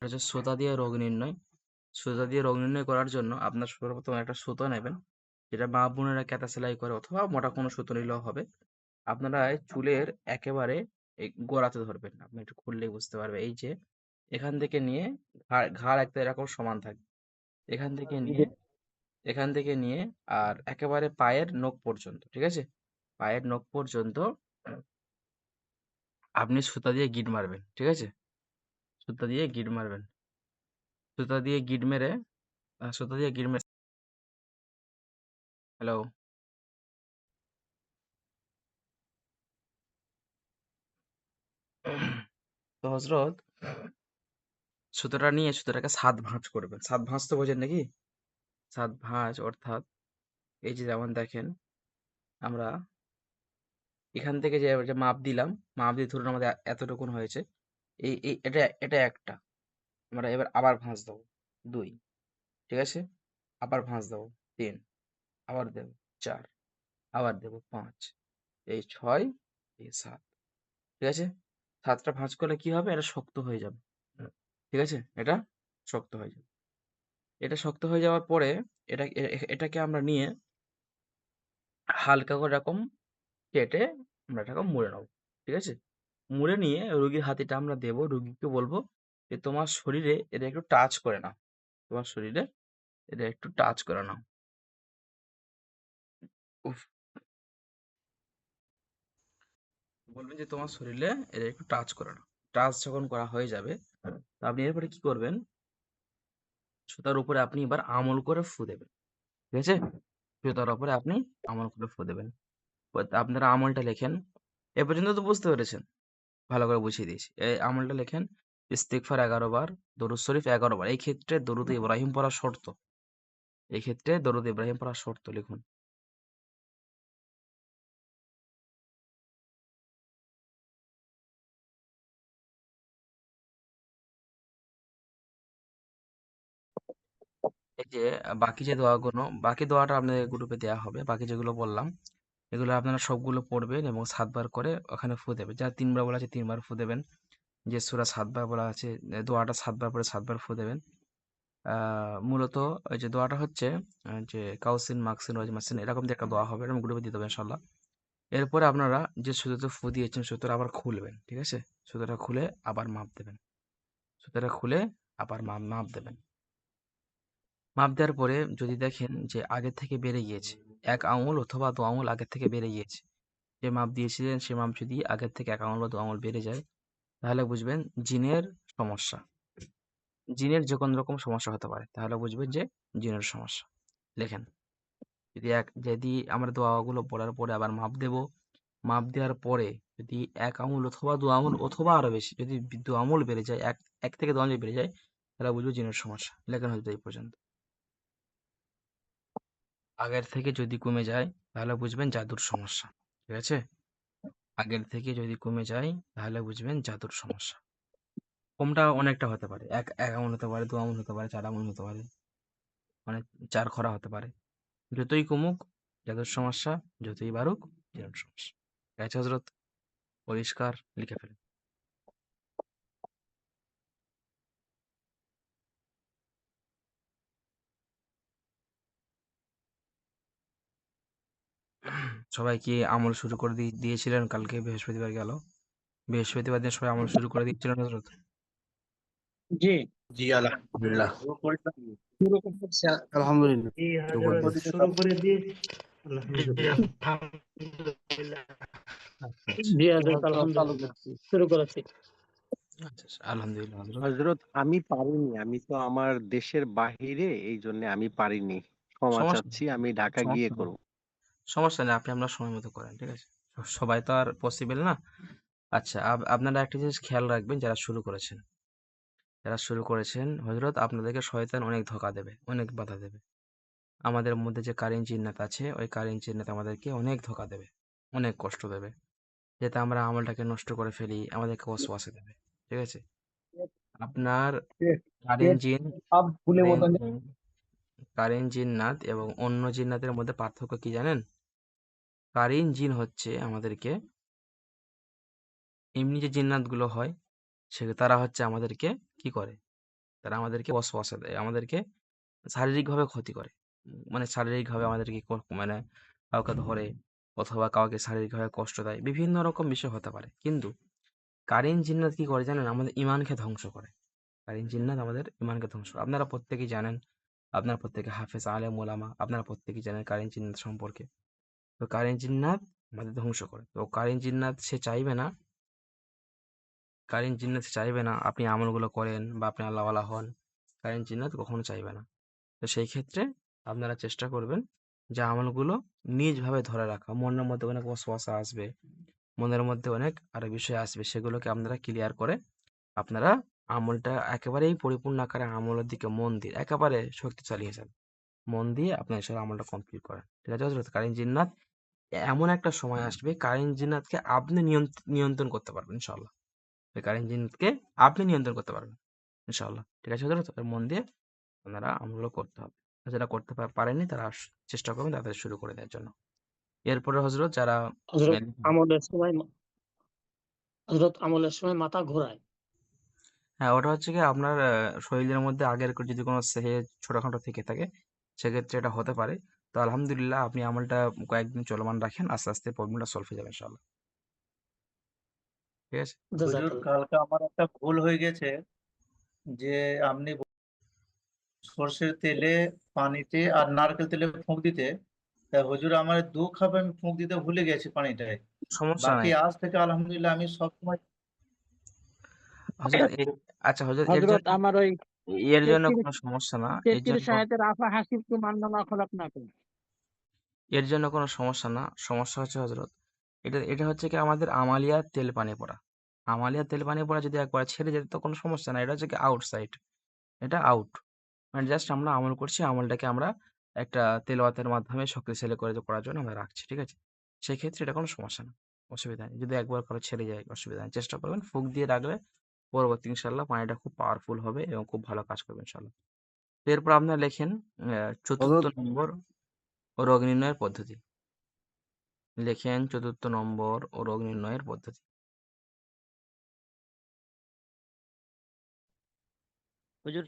হচ্ছে সুতা দিয়ে রোগ নির্ণয়। সুতা দিয়ে রোগ নির্ণয় করার জন্য আপনার সর্বপ্রথম একটা সুতো নেবেন, যেটা মা বোনেরা কাঁথা সেলাই করে, অথবা মোটা কোনো সুতো নিলেও হবে। আপনারা এই চুলের একেবারে এই গোড়াতে ধরবেন, আপনি একটু খুললেই বুঝতে পারবে। এই যে এখান থেকে নিয়ে ঘাড় একটা এরকম সমান থাকবে, এখান থেকে নিয়ে এখান থেকে নিয়ে আর একেবারে পায়ের নখ পর্যন্ত, ঠিক আছে? পায়ের নখ পর্যন্ত আপনি সুতা দিয়ে গিট মারবেন, ঠিক আছে? সুতা দিয়ে গিট মারবেন। সুতা দিয়ে গিট মেরে সুতা দিয়ে গিট মেরে হ্যালো। তো হজরত, সুতোটা নিয়ে সুতোটাকে ৭ ভাঁজ করবেন। ৭ ভাঁজ তো বোঝেন নাকি? ৭ ভাঁজ অর্থাৎ এই যে যেমন দেখেন, আমরা এখান থেকে যে মাপ দিলাম, মাপ দিয়ে ধরুন আমাদের এতটুকুন হয়েছে। এটা একটা। আমরা এবার আবার ভাঁজ দেবো ২, ঠিক আছে? আবার ভাঁজ দেবো ৩, আবার দেব ৪, আবার দেব ৫, এই ৬, এই ৭, ঠিক আছে? ৭ টা ভাঁজ করলে কি হবে? এটা শক্ত হয়ে যাবে। ঠিক আছে? এটা শক্ত হয়ে যাবে। এটা শক্ত হয়ে যাওয়ার পরে এটাকে আমরা নিয়ে হালকা করে এরকম কেটে আমরা এটাকে মুড়ে নেবো। ঠিক আছে? মুড়ে নিয়ে রুগীর হাতেটা আমরা দেবো। রুগীকে বলবো যে, "তোমার শরীরে এটা একটু টাচ করে নাও। তোমার শরীরে এটা একটু টাচ করে নাও।" উফ! বলবেন যে, "তোমার শরীরে এটা একটু টাচ করে নাও।" টাচ যখন করা হয়ে যাবে, তো আপনি এরপরে কি করবেন? সুতার উপরে আপনি এবার আমল করে ফু দেবেন। ঠিক আছে? সুতার উপরে আপনি আমল করে ফু দেবেন। আপনারা আমলটা লেখেন। এ পর্যন্ত তো বুঝতে পেরেছেন? ভালো করে বুঝিয়ে দিয়েছি। এই আমলটা লেখেন, ইস্তিগফার ১১ বার, দরুদ শরীফ ১১ বার। এই ক্ষেত্রে দরুদ ইব্রাহিম পড়া শর্ত। এই ক্ষেত্রে দরুদ ইব্রাহিম পড়া শর্ত লিখুন। এই যে বাকি যে দোয়াগুলো, বাকি দোয়াটা আপনাদের গ্রুপে দেয়া হবে। বাকি যেগুলো বললাম, এগুলো আপনারা সবগুলো পড়বেন এবং ৭ বার করে ওখানে ফু দেবেন। যা ৩ বার বলা আছে ৩ বার ফু দেবেন। যে সূরা ৭ বার বলা আছে, দোয়াটা ৭ বার পরে ৭ বার ফু দেবেন। মূলত ওই যে দোয়াটা হচ্ছে যে কাউসিন, মাকসিন, ওয়াজমাসিন এরকম যে একটা দোয়া হবে, এরকম গ্রুপে দিয়ে দেবেন ইনশাআল্লাহ। এরপরে আপনারা যে সুতোতে ফু দিয়েছেন সুতোটা আবার খুলবেন, ঠিক আছে? সুতোটা খুলে আবার মাপ দেবেন। সুতোটা খুলে আবার মাপ দেবেন। মাপ দেওয়ার পরে যদি দেখেন যে আগের থেকে বেড়ে গিয়েছে, ১ আঙুল অথবা ২ আঙুল আগের থেকে বেড়ে গিয়েছে, যে মাপ দিয়েছিলেন সে মাপ যদি আগের থেকে ১ আঙুল বা ২ আঙুল বেড়ে যায়, তাহলে বুঝবেন জিনের সমস্যা। জিনের যে কোনো রকম সমস্যা হতে পারে, তাহলে বুঝবেন যে জিনের সমস্যা। লেখেন, যদি আমরা দোয়াগুলো পড়ার পরে আবার মাপ দেব। মাপ দেওয়ার পরে যদি ১ আঙুল অথবা ২ আঙুল অথবা আরো বেশি, যদি ২ আঙুল বেড়ে যায়, ১ থেকে ২ আঙুল বেড়ে যায়, তাহলে বুঝবো জিনের সমস্যা। লেখেন হয়তো এই পর্যন্ত। আগের থেকে যদি কমে যায়, তাহলে বুঝবেন জাদুর সমস্যা। ঠিক আছে? আগের থেকে যদি কমে যায়, তাহলে বুঝবেন জাদুর সমস্যা। কমটা অনেকটা হতে পারে। ১ আঙুল হতে পারে, ২ আঙুল হতে পারে, ৪ আঙুল হতে পারে, মানে ৪ খরা হতে পারে। যতই কমুক জাদুর সমস্যা, যতই বাড়ুক জিনের সমস্যা। ঠিক আছে হজরত? পরিষ্কার লিখে ফেলেন। সবাই কি আমল শুরু করে দিয়েছিলেন? কালকে বৃহস্পতিবার গেল। বৃহস্পতিবার দিন সবাই আমল শুরু করে দিচ্ছিলেন হজরত? জি, জি আলহামদুলিল্লাহ। শুরু করতেছি। আলহামদুলিল্লাহ জি শুরু করে হযরত দিয়েছি। শুরু করে দিয়ে জি আলহামদুলিল্লাহ। আচ্ছা আচ্ছা জি চালু হযরত আলহামদুলিল্লাহ করছি। শুরু করেছি। আচ্ছা আচ্ছা, আলহামদুলিল্লাহ হজরত। হযরত আমি পারিনি। আমি তো আমার দেশের বাহিরে, এইজন্য আমি পারিনি। ক্ষমা সমস্যা চাচ্ছি, নেই, আমি ঢাকা গিয়ে সমস্যা নেই, করব। সমস্যা নেই। আপনি আপনার সময় মতো করেন, ঠিক আছে? সবাই তো আর পসিবল না। আচ্ছা, আপনারা একটা জিনিস খেয়াল রাখবেন, যারা শুরু করেছেন হজরত, আপনাদেরকে শয়তান অনেক ধোঁকা দেবে, অনেক বাধা দেবে। আমাদের মধ্যে যে কারিন জিন্নাত আছে, ওই কারিন জিন্নাত আমাদেরকে অনেক ধোঁকা দেবে, অনেক কষ্ট দেবে, যাতে আমরা আমলটাকে নষ্ট করে ফেলি, আমাদেরকে ওয়াসওয়াসা দেবে। ঠিক আছে? আপনার কারিন জিন, সব ভুলে কারিন বোঝেন। জিন, কারিন জিন্নাত এবং অন্য জিন্নাতের মধ্যে পার্থক্য কি জানেন? কারিন জিন হচ্ছে আমাদেরকে, এমনি যে জিন্নাতগুলো হয়, তারা হচ্ছে আমাদেরকে কি করে? তারা আমাদেরকে ওয়াসওয়াসা দেয়, আমাদেরকে শারীরিকভাবে ক্ষতি করে। মানে শারীরিকভাবে আমাদেরকে মানে কাউকে ধরে অথবা কাউকে শারীরিকভাবে কষ্ট দেয়, বিভিন্ন রকম বিষয় হতে পারে। কিন্তু কারিন জিন্নাত কি করে জানেন? আমাদের ইমানকে ধ্বংস করে। কারিন জিন্নাত আমাদের ইমানকে ধ্বংস করে। আপনারা প্রত্যেকেই জানেন, আপনারা প্রত্যেকে হাফেজ আলেম ওলামা, আপনারা প্রত্যেকেই জানেন কারিন জিন্নাত সম্পর্কে। তো কারিন জিন্নাত আমাদের ধ্বংস করে। তো কারিন জিন্নাত সে চাইবে না, কারিন জিন্নাত চাইবে না আপনি আমলগুলো করেন বা আপনি আল্লাহওয়ালা হন। কারিন জিন্নাত কখনো চাইবে না। তো সেই ক্ষেত্রে আপনারা চেষ্টা করবেন যে আমলগুলো নিজভাবে ধরে রাখা। মনের মধ্যে অনেক ওয়াসওয়াসা আসবে, মনের মধ্যে অনেক আরো বিষয় আসবে, সেগুলোকে আপনারা ক্লিয়ার করে আপনারা আমলটা একেবারেই পরিপূর্ণ আকারে আমলের দিকে মন দিয়ে একেবারে শক্তিশালী হিসাবে মন দিয়ে আপনার এসব আমলটা কমপ্লিট করেন। ঠিক আছে হযরত? কারীন জিন্নাত এমন একটা সময় আসবে, কারীন জিন্নাতকে আপনি নিয়ন্ত্রণ করতে পারবেন ইনশাআল্লাহ। ওই কারীন জিন্নাতকে আপনি নিয়ন্ত্রণ করতে পারবেন ইনশাআল্লাহ। ঠিক আছে হযরত? মন দিয়ে আপনারা আমলগুলো করতে হবে। আর যারা করতে পারেননি তারা চেষ্টা করবেন তাদের শুরু করে দেওয়ার জন্য। এরপরে হযরত যারা হযরত উম, আমলের সময় মাথা ঘোরায়। হ্যাঁ, ওটা হচ্ছে গিয়ে আপনার শরীরের মধ্যে আগের যদি কোনো ছোটখাটো থেকে থাকে, সেক্ষেত্রে এটা হতে পারে। তো আলহামদুলিল্লাহ আপনি আমলটা কয়েকদিন চলমান রাখেন, আস্তে আস্তে প্রবলেমটা সলভ হয়ে যাবে ইনশাআল্লাহ। ঠিক আছে? হুজুর জাযাকাল্লাহ। কালকে আমার একটা ভুল হয়ে গেছে যে আপনি সর্ষের তেলে, পানিতে আর নারকেল তেলে ফুঁক দিতে। তা হুজুর আমার 2 কাপ আমি ফুঁক দিতে ভুলে গেছি পানিটায়। সমস্যা বাকি নাই আজ থেকে আলহামদুলিল্লাহ আমি সবসময় হযরত। আচ্ছা হযরত, হযরত আমার ওই এর জন্য 33 কোনো সমস্যা না, এর 33 জন্য আয়াতের আফা হাসিবতুম আন্নামা খলাকনাকুম। এর জন্য কোনো সমস্যা না। সমস্যা হচ্ছে হযরত, এটা হচ্ছে কি আমাদের আমালিয়া তেল পানি পড়া। আমালিয়া তেল পানি পড়া যদি একবার ছেড়ে যেত তো কোনো সমস্যা না। এটা হচ্ছে কি আউটসাইড, এটা আউট। মানে জাস্ট আমরা আমল করছি, আমলটাকে আমরা একটা তেলাওয়াতের মাধ্যমে শক্তিশালী করার জন্য আমরা রাখছি। ঠিক আছে? সেক্ষেত্রে এটা কোনো সমস্যা না। অসুবিধা নেই। যদি একবার কারো ছেড়ে যায় অসুবিধা নেই। চেষ্টা করবেন ফুঁক দিয়ে রাখলে পরবর্তী ইনশাআল্লাহ পানিটা খুব পাওয়ারফুল হবে এবং খুব ভালো কাজ করবে ইনশাআল্লাহ। তো এরপর আপনারা লেখেন চতুর্থ হযরত নম্বর রোগ নির্ণয়ের পদ্ধতি। লেখেন চতুর্থ নম্বর রোগ নির্ণয়ের পদ্ধতি। হুজুর